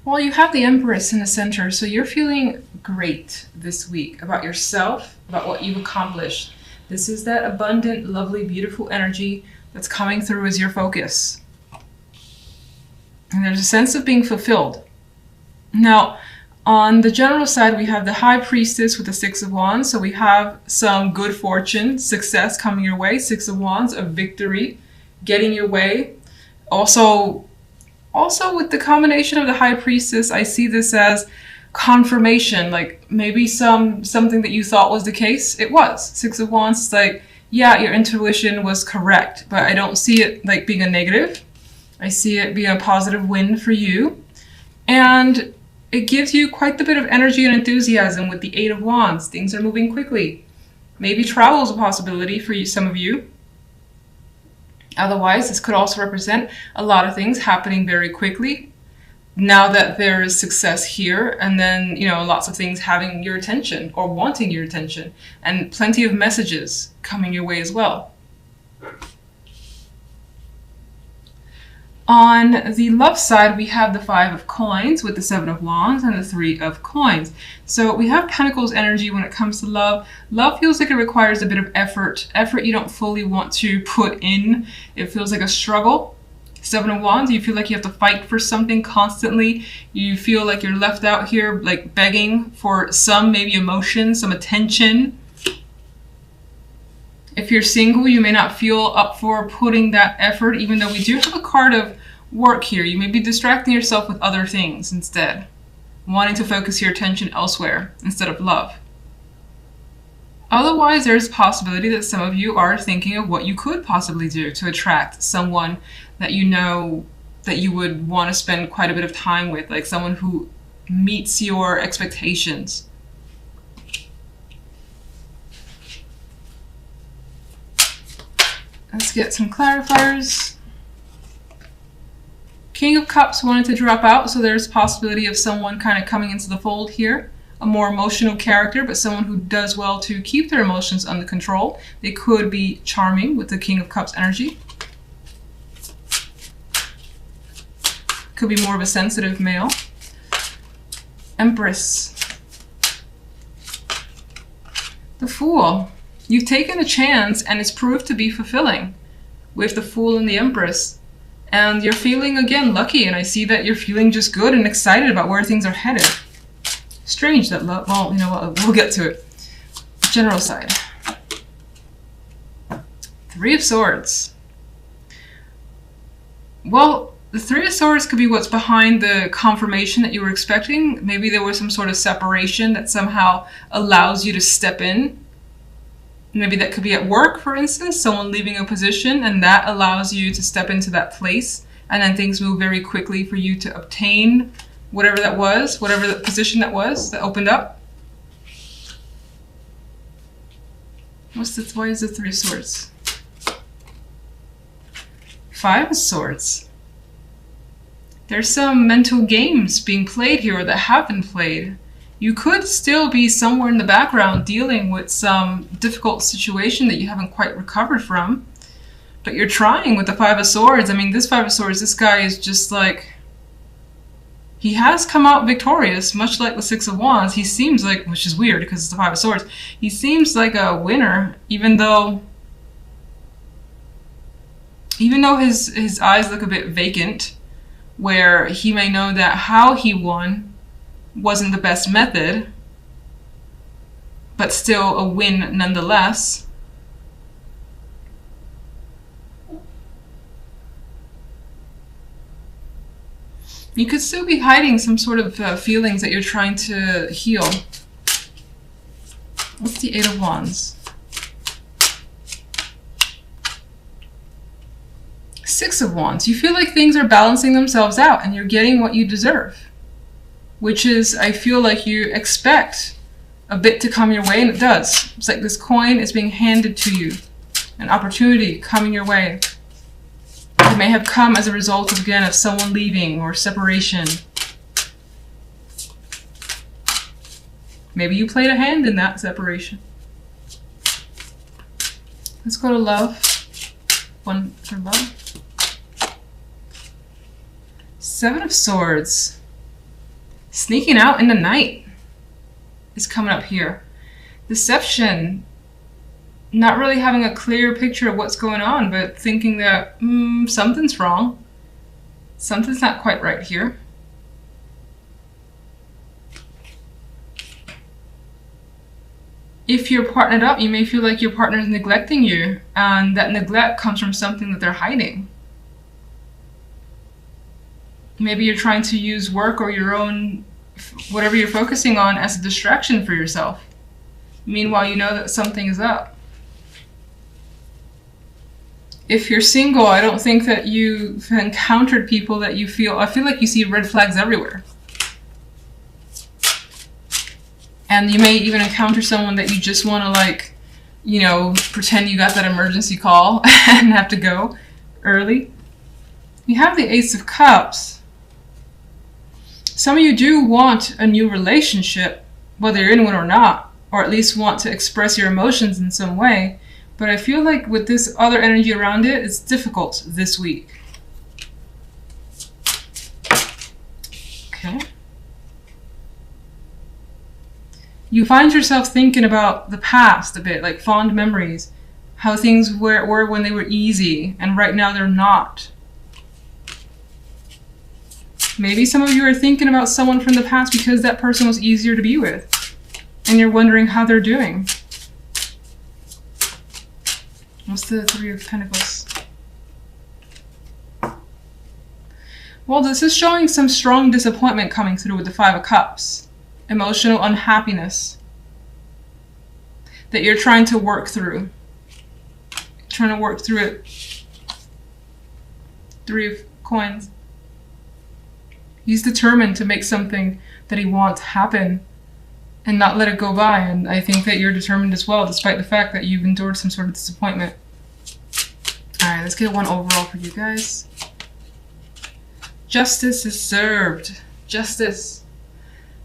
Well, you have the Empress in the center, so you're feeling great this week about yourself, about what you've accomplished. This is that abundant, lovely, beautiful energy that's coming through as your focus. And there's a sense of being fulfilled. Now, on the general side, we have the High Priestess with the Six of Wands. So we have some good fortune, success coming your way. Six of Wands, a victory, getting your way. Also with the combination of the High Priestess, I see this as confirmation. Like maybe something that you thought was the case, it was. Six of Wands is like, yeah, your intuition was correct, but I don't see it like being a negative. I see it being a positive win for you. And it gives you quite a bit of energy and enthusiasm with the Eight of Wands. Things are moving quickly. Maybe travel is a possibility for you, some of you. Otherwise, this could also represent a lot of things happening very quickly now that there is success here, and then, you know, lots of things having your attention or wanting your attention, and plenty of messages coming your way as well. On the love side, we have the Five of Coins with the Seven of Wands and the Three of Coins. So we have Pentacles energy when it comes to love. Love feels like it requires a bit of effort you don't fully want to put in. It feels like a struggle. Seven of Wands, you feel like you have to fight for something constantly. You feel like you're left out here like begging for some maybe emotion, some attention. If you're single, you may not feel up for putting that effort, even though we do have a card of work here. You may be distracting yourself with other things instead, wanting to focus your attention elsewhere instead of love. Otherwise, there's a possibility that some of you are thinking of what you could possibly do to attract someone that you know that you would want to spend quite a bit of time with, like someone who meets your expectations. Let's get some clarifiers. King of Cups wanted to drop out, so there's a possibility of someone kind of coming into the fold here. A more emotional character, but someone who does well to keep their emotions under control. They could be charming with the King of Cups energy. Could be more of a sensitive male. Empress. The Fool. You've taken a chance and it's proved to be fulfilling with the Fool and the Empress. And you're feeling, again, lucky. And I see that you're feeling just good and excited about where things are headed. Strange that love, well, you know what, we'll get to it. General side. Three of Swords. Well, the Three of Swords could be what's behind the confirmation that you were expecting. Maybe there was some sort of separation that somehow allows you to step in. Maybe that could be at work, for instance, someone leaving a position, and that allows you to step into that place, and then things move very quickly for you to obtain whatever that was, whatever the position that was that opened up. Why is the Three of Swords? Five of Swords. There's some mental games being played here, or that have been played. You could still be somewhere in the background dealing with some difficult situation that you haven't quite recovered from. But you're trying with the Five of Swords. I mean, this Five of Swords, this guy is just like... he has come out victorious, much like the Six of Wands. He seems like, which is weird because it's the Five of Swords, he seems like a winner, even though his eyes look a bit vacant, where he may know that how he won wasn't the best method, but still a win nonetheless. You could still be hiding some sort of feelings that you're trying to heal. What's the Eight of Wands? Six of Wands. You feel like things are balancing themselves out and you're getting what you deserve. Which is, I feel like you expect a bit to come your way, and it does. It's like this coin is being handed to you. An opportunity coming your way. It may have come as a result, of, again, of someone leaving or separation. Maybe you played a hand in that separation. Let's go to love. One for love. Seven of Swords. Sneaking out in the night is coming up here. Deception. Not really having a clear picture of what's going on, but thinking that something's wrong. Something's not quite right here. If you're partnered up, you may feel like your partner is neglecting you, and that neglect comes from something that they're hiding. Maybe you're trying to use work or your own, whatever you're focusing on, as a distraction for yourself. Meanwhile, you know that something is up. If you're single, I don't think that you've encountered people that you feel, I feel like you see red flags everywhere. And you may even encounter someone that you just want to, like, you know, pretend you got that emergency call and have to go early. You have the Ace of Cups. Some of you do want a new relationship, whether you're in one or not, or at least want to express your emotions in some way. But I feel like with this other energy around it, it's difficult this week. Okay. You find yourself thinking about the past a bit, like fond memories, how things were when they were easy, and right now they're not. Maybe some of you are thinking about someone from the past because that person was easier to be with, and you're wondering how they're doing. What's the Three of Pentacles? Well, this is showing some strong disappointment coming through with the Five of Cups. Emotional unhappiness that you're trying to work through. Trying to work through it. Three of Coins. He's determined to make something that he wants happen and not let it go by. And I think that you're determined as well, despite the fact that you've endured some sort of disappointment. Alright, let's get one overall for you guys. Justice is served. Justice.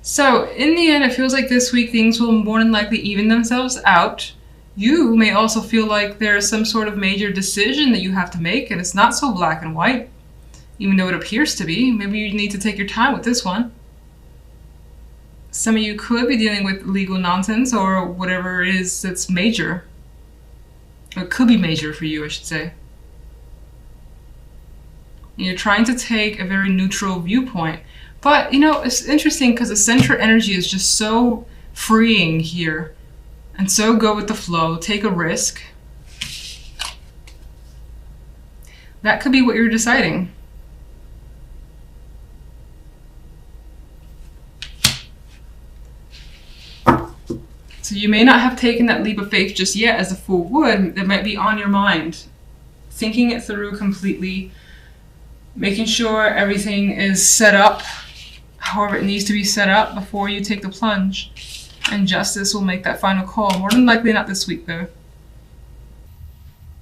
So, in the end, it feels like this week things will more than likely even themselves out. You may also feel like there's some sort of major decision that you have to make, and it's not so black and white, even though it appears to be. Maybe you need to take your time with this one. Some of you could be dealing with legal nonsense or whatever it is that's major. Or it could be major for you, I should say. And you're trying to take a very neutral viewpoint. But, you know, it's interesting because the center energy is just so freeing here. And so go with the flow. Take a risk. That could be what you're deciding. So you may not have taken that leap of faith just yet as the Fool would. That might be on your mind. Thinking it through completely. Making sure everything is set up however it needs to be set up before you take the plunge. And justice will make that final call. More than likely not this week though.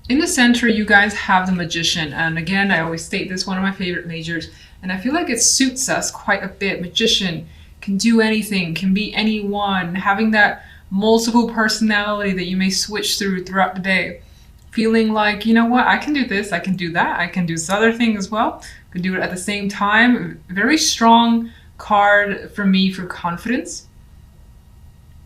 In the center, you guys have the Magician. And again, I always state this, one of my favorite majors. And I feel like it suits us quite a bit. Magician can do anything, can be anyone. Having that multiple personality that you may switch throughout the day. Feeling like, you know what, I can do this, I can do that, I can do this other thing as well. I can do it at the same time. Very strong card for me for confidence.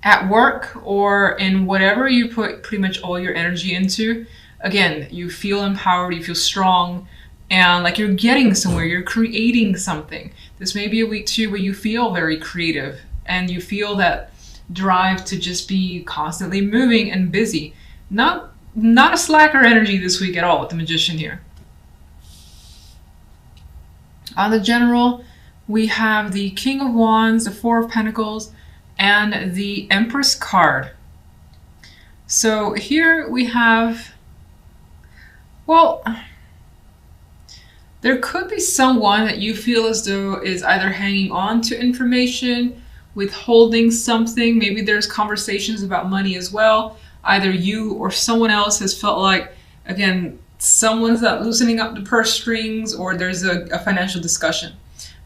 At work or in whatever you put pretty much all your energy into. Again, you feel empowered, you feel strong, and like you're getting somewhere, you're creating something. This may be a week too where you feel very creative and you feel that drive to just be constantly moving and busy. Not a slacker energy this week at all with the Magician here. On the general, we have the King of Wands, the Four of Pentacles, and the Empress card. So here we have, well, there could be someone that you feel as though is either hanging on to information, withholding something. Maybe there's conversations about money as well. Either you or someone else has felt like, again, someone's not loosening up the purse strings, or there's a financial discussion.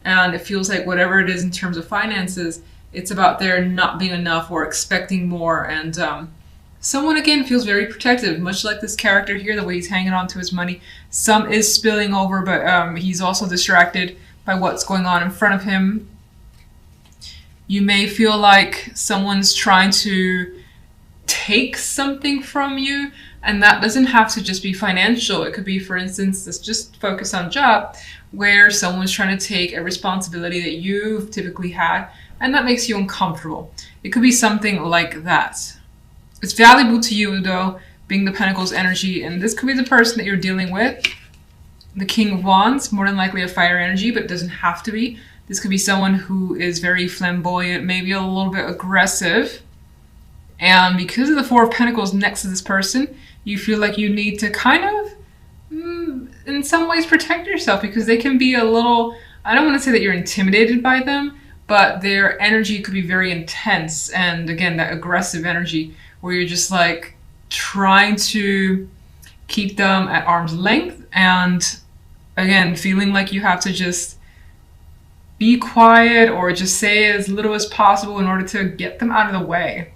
And it feels like whatever it is in terms of finances, it's about there not being enough or expecting more. And someone, again, feels very protective, much like this character here, the way he's hanging on to his money. Some is spilling over, but he's also distracted by what's going on in front of him. You may feel like someone's trying to take something from you, and that doesn't have to just be financial. It could be, for instance, let's just focus on job, where someone's trying to take a responsibility that you've typically had, and that makes you uncomfortable. It could be something like that. It's valuable to you, though, being the Pentacles energy, and this could be the person that you're dealing with. The King of Wands, more than likely a fire energy, but it doesn't have to be. This could be someone who is very flamboyant, maybe a little bit aggressive. And because of the Four of Pentacles next to this person, you feel like you need to kind of, in some ways, protect yourself, because they can be a little, I don't want to say that you're intimidated by them, but their energy could be very intense. And again, that aggressive energy where you're just like trying to keep them at arm's length. And again, feeling like you have to just be quiet or just say as little as possible in order to get them out of the way.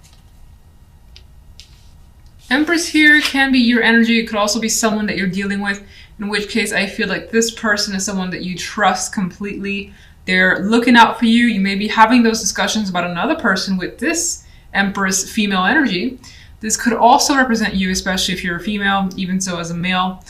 Empress here can be your energy. It could also be someone that you're dealing with, in which case I feel like this person is someone that you trust completely. They're looking out for you. You may be having those discussions about another person with this Empress female energy. This could also represent you, especially if you're a female, even so as a male,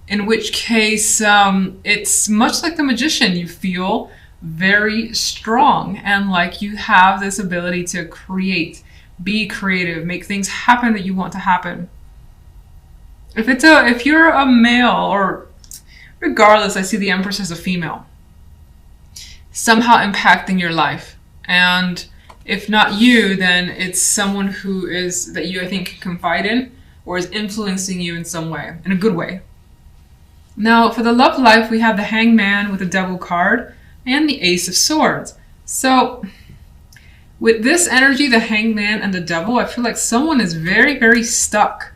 in which case it's much like the Magician. You feel very strong and like you have this ability to create, be creative, make things happen that you want to happen. If you're a male, or regardless, I see the Empress as a female, somehow impacting your life. And if not you, then it's someone who is, that you, I think, can confide in, or is influencing you in some way, in a good way. Now, for the love life, we have the Hangman with the Devil card and the Ace of Swords. So with this energy, the Hangman and the Devil, I feel like someone is very, very stuck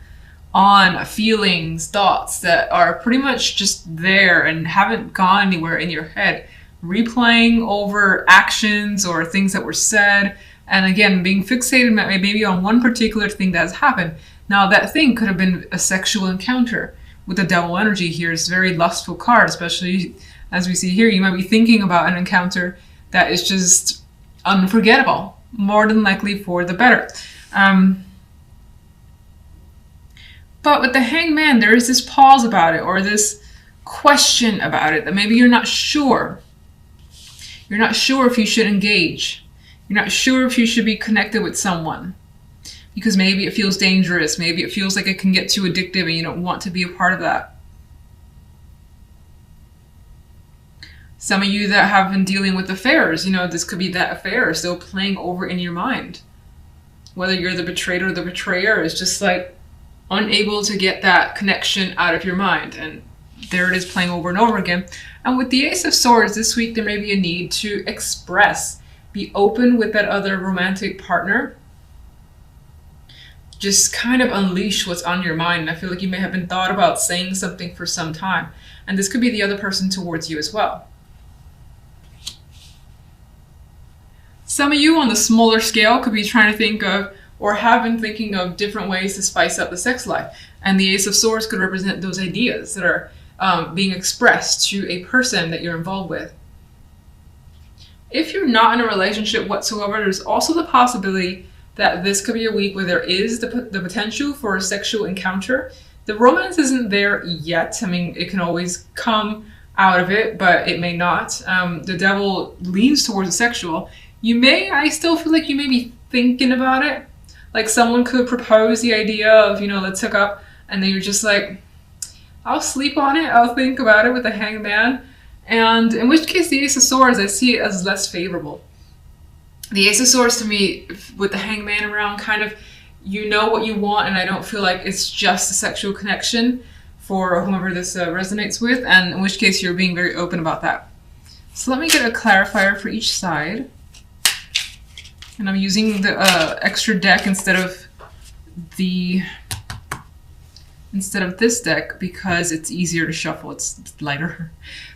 on feelings, thoughts that are pretty much just there and haven't gone anywhere in your head, replaying over actions or things that were said, and again, being fixated maybe on one particular thing that has happened. Now, that thing could have been a sexual encounter. With the Devil energy here, it's a very lustful card, especially as we see here. You might be thinking about an encounter that is just unforgettable, more than likely for the better. But with the Hangman, there is this pause about it, or this question about it, that maybe you're not sure. You're not sure if you should engage. You're not sure if you should be connected with someone, because maybe it feels dangerous. Maybe it feels like it can get too addictive and you don't want to be a part of that. Some of you that have been dealing with affairs, this could be that affair still playing over in your mind. Whether you're the betrayed or the betrayer, is just like unable to get that connection out of your mind. And there it is, playing over and over again. And with the Ace of Swords this week, there may be a need to express, be open with that other romantic partner. Just kind of unleash what's on your mind. And I feel like you may have been thought about saying something for some time. And this could be the other person towards you as well. Some of you on the smaller scale could be trying to think of, or have been thinking of, different ways to spice up the sex life. And the Ace of Swords could represent those ideas that are being expressed to a person that you're involved with. If you're not in a relationship whatsoever, there's also the possibility that this could be a week where there is the potential for a sexual encounter. The romance isn't there yet. I mean, it can always come out of it, but it may not. The Devil leans towards the sexual. I still feel like you may be thinking about it. Like someone could propose the idea of, let's hook up, and then you're just like, I'll sleep on it, I'll think about it, with the Hangman. And in which case the Ace of Swords, I see it as less favorable. The Ace of Swords to me, with the Hangman around, kind of, you know what you want, and I don't feel like it's just a sexual connection for whomever this resonates with, and in which case you're being very open about that. So let me get a clarifier for each side. And I'm using the extra deck instead of this deck because it's easier to shuffle, it's lighter.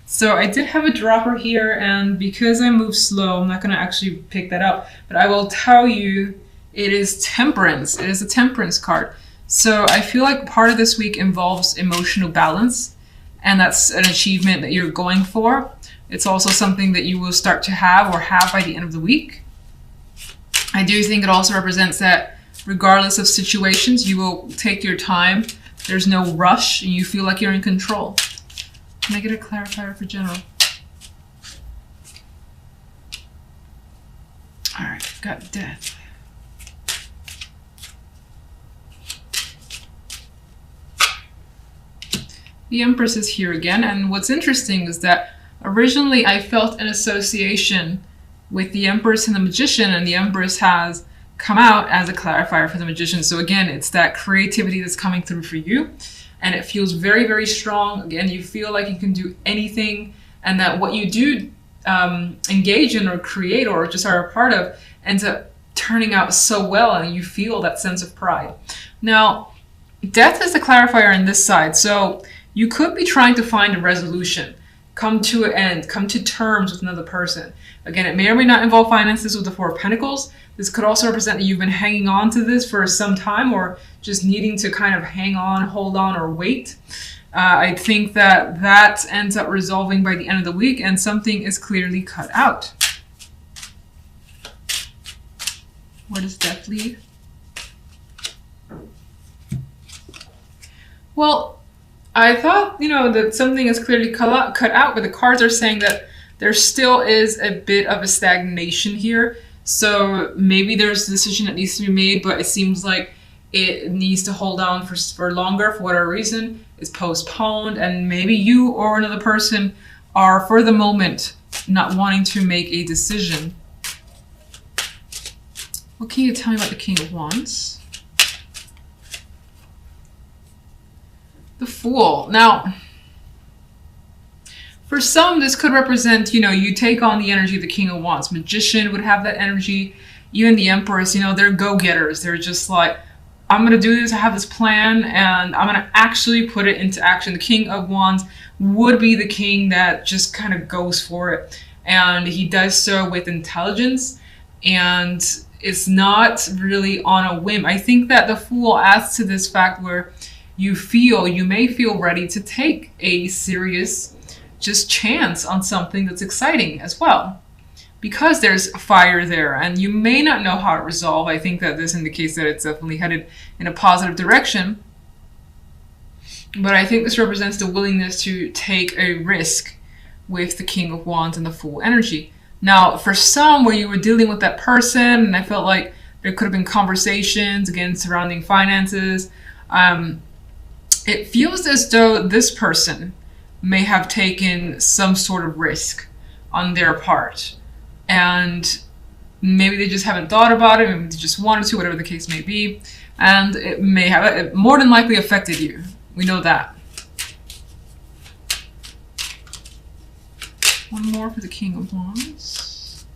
So I did have a dropper here, and because I move slow, I'm not going to actually pick that up, but I will tell you it is Temperance. It is a Temperance card. So I feel like part of this week involves emotional balance, and that's an achievement that you're going for. It's also something that you will start to have or have by the end of the week. I do think it also represents that regardless of situations, you will take your time. There's no rush and you feel like you're in control. Can I get a clarifier for general? All right, got death. The Empress is here again, and what's interesting is that originally I felt an association with the Empress and the Magician, and the Empress has come out as a clarifier for the Magician. So again, it's that creativity that's coming through for you, and it feels very, very strong. Again, you feel like you can do anything, and that what you do engage in or create or just are a part of ends up turning out so well, and you feel that sense of pride. Now, death is the clarifier on this side, so you could be trying to find a resolution, come to an end, come to terms with another person. Again, it may or may not involve finances with the Four of Pentacles. This could also represent that you've been hanging on to this for some time, or just needing to kind of hang on, hold on, or wait. I think that that ends up resolving by the end of the week, and something is clearly cut out. Where does death lead? Well, I thought, that something is clearly cut out, but the cards are saying that there still is a bit of a stagnation here. So maybe there's a decision that needs to be made, but it seems like it needs to hold on for longer for whatever reason. It's postponed, and maybe you or another person are, for the moment, not wanting to make a decision. What can you tell me about the King of Wands? The Fool. Now, for some, this could represent, you take on the energy of the King of Wands. Magician would have that energy. Even the Empress, they're go-getters. They're just like, I'm going to do this. I have this plan, and I'm going to actually put it into action. The King of Wands would be the king that just kind of goes for it. And he does so with intelligence, and it's not really on a whim. I think that the Fool adds to this fact where you may feel ready to take a serious just chance on something that's exciting as well, because there's fire there, and you may not know how to resolve. I think that this indicates that it's definitely headed in a positive direction, but I think this represents the willingness to take a risk with the King of Wands and the Fool energy. Now, for some, where you were dealing with that person, and I felt like there could have been conversations again surrounding finances, it feels as though this person may have taken some sort of risk on their part, and maybe they just haven't thought about it, maybe they just wanted to, whatever the case may be, and it may have, it more than likely affected you. We know that. One more for the King of Wands.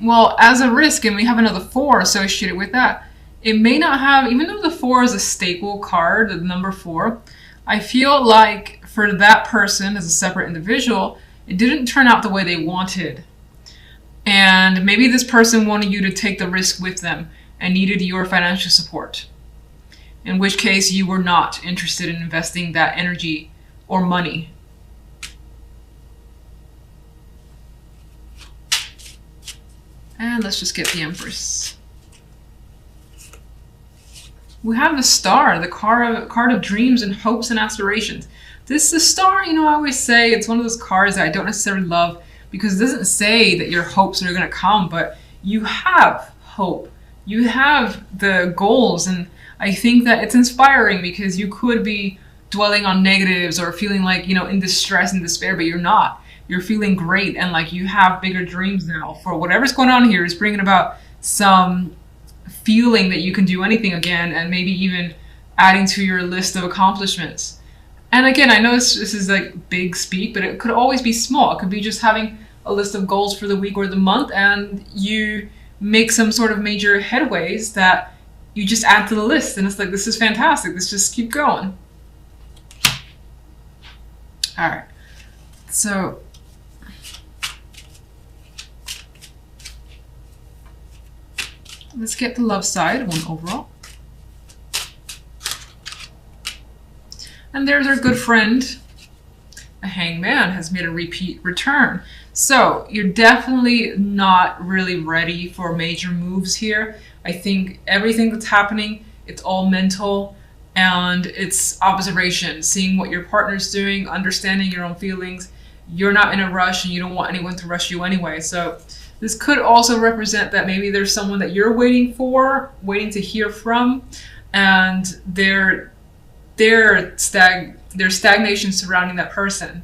Well, as a risk, and we have another 4 associated with that, it may not have, even though the 4 is a staple card, the number 4, I feel like for that person as a separate individual, it didn't turn out the way they wanted. And maybe this person wanted you to take the risk with them and needed your financial support, in which case you were not interested in investing that energy or money. And let's just get the Empress. We have the Star, the card of dreams and hopes and aspirations. This, the Star, I always say it's one of those cards that I don't necessarily love, because it doesn't say that your hopes are going to come, but you have hope. You have the goals, and I think that it's inspiring, because you could be dwelling on negatives or feeling like, in distress and despair, but you're not. You're feeling great, and like you have bigger dreams now for whatever's going on here is bringing about some feeling that you can do anything again, and maybe even adding to your list of accomplishments. And again, I know this is like big speak, but it could always be small. It could be just having a list of goals for the week or the month, and you make some sort of major headways that you just add to the list, and it's like, this is fantastic. Let's just keep going. All right, so let's get the love side, 1 overall. And there's our good friend. a hangman has made a repeat return. So you're definitely not really ready for major moves here. I think everything that's happening, it's all mental and it's observation, seeing what your partner's doing, understanding your own feelings. You're not in a rush and you don't want anyone to rush you anyway. So this could also represent that maybe there's someone that you're waiting to hear from, and there's stagnation surrounding that person.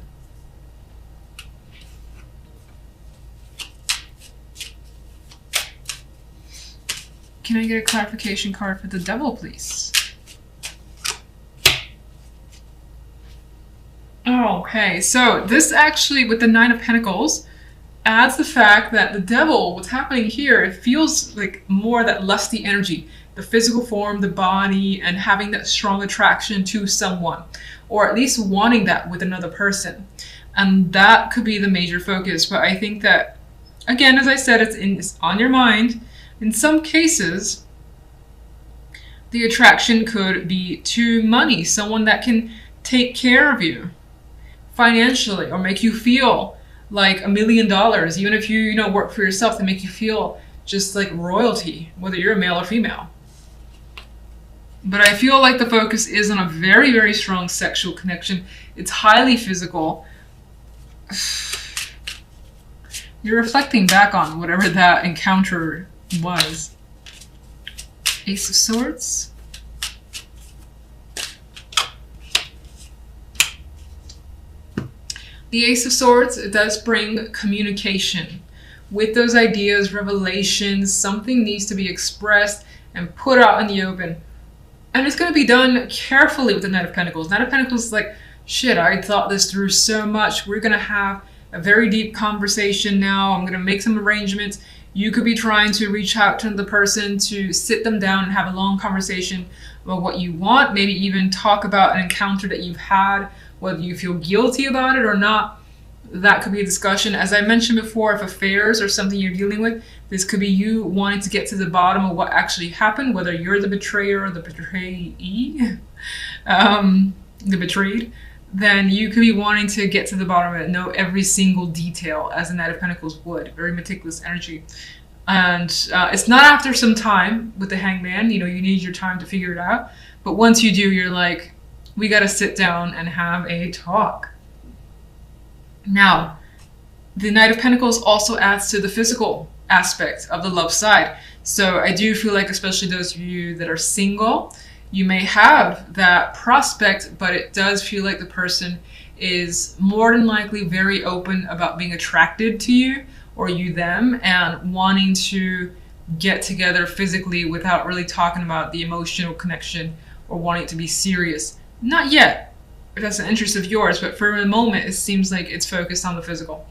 Can I get a clarification card for the devil, please? Okay, so this actually, with the Nine of Pentacles, adds the fact that the devil, what's happening here, it feels like more that lusty energy, the physical form, the body, and having that strong attraction to someone, or at least wanting that with another person. And that could be the major focus. But I think that, again, as I said, it's on your mind. In some cases, the attraction could be to money, someone that can take care of you financially or make you feel like $1 million, even if you work for yourself, to make you feel just like royalty, whether you're a male or female. But I feel like the focus is on a very, very strong sexual connection. It's highly physical. You're reflecting back on whatever that encounter was. Ace of Swords. The Ace of Swords, it does bring communication. With those ideas, revelations, something needs to be expressed and put out in the open. And it's going to be done carefully with the Knight of Pentacles. Knight of Pentacles is like, shit, I thought this through so much. We're going to have a very deep conversation now. I'm going to make some arrangements. You could be trying to reach out to the person to sit them down and have a long conversation about what you want. Maybe even talk about an encounter that you've had, whether you feel guilty about it or not. That could be a discussion. As I mentioned before, if affairs are something you're dealing with, this could be you wanting to get to the bottom of what actually happened, whether you're the betrayer or the betrayee, the betrayed, then you could be wanting to get to the bottom of it, know every single detail, as the Knight of Pentacles would. Very meticulous energy. And it's not after some time with the Hangman, you need your time to figure it out. But once you do, you're like, we got to sit down and have a talk. Now, the Knight of Pentacles also adds to the physical aspect of the love side. So I do feel like, especially those of you that are single, you may have that prospect, but it does feel like the person is more than likely very open about being attracted to you or you them, and wanting to get together physically without really talking about the emotional connection or wanting it to be serious. Not yet, if that's an interest of yours, but for a moment it seems like it's focused on the physical.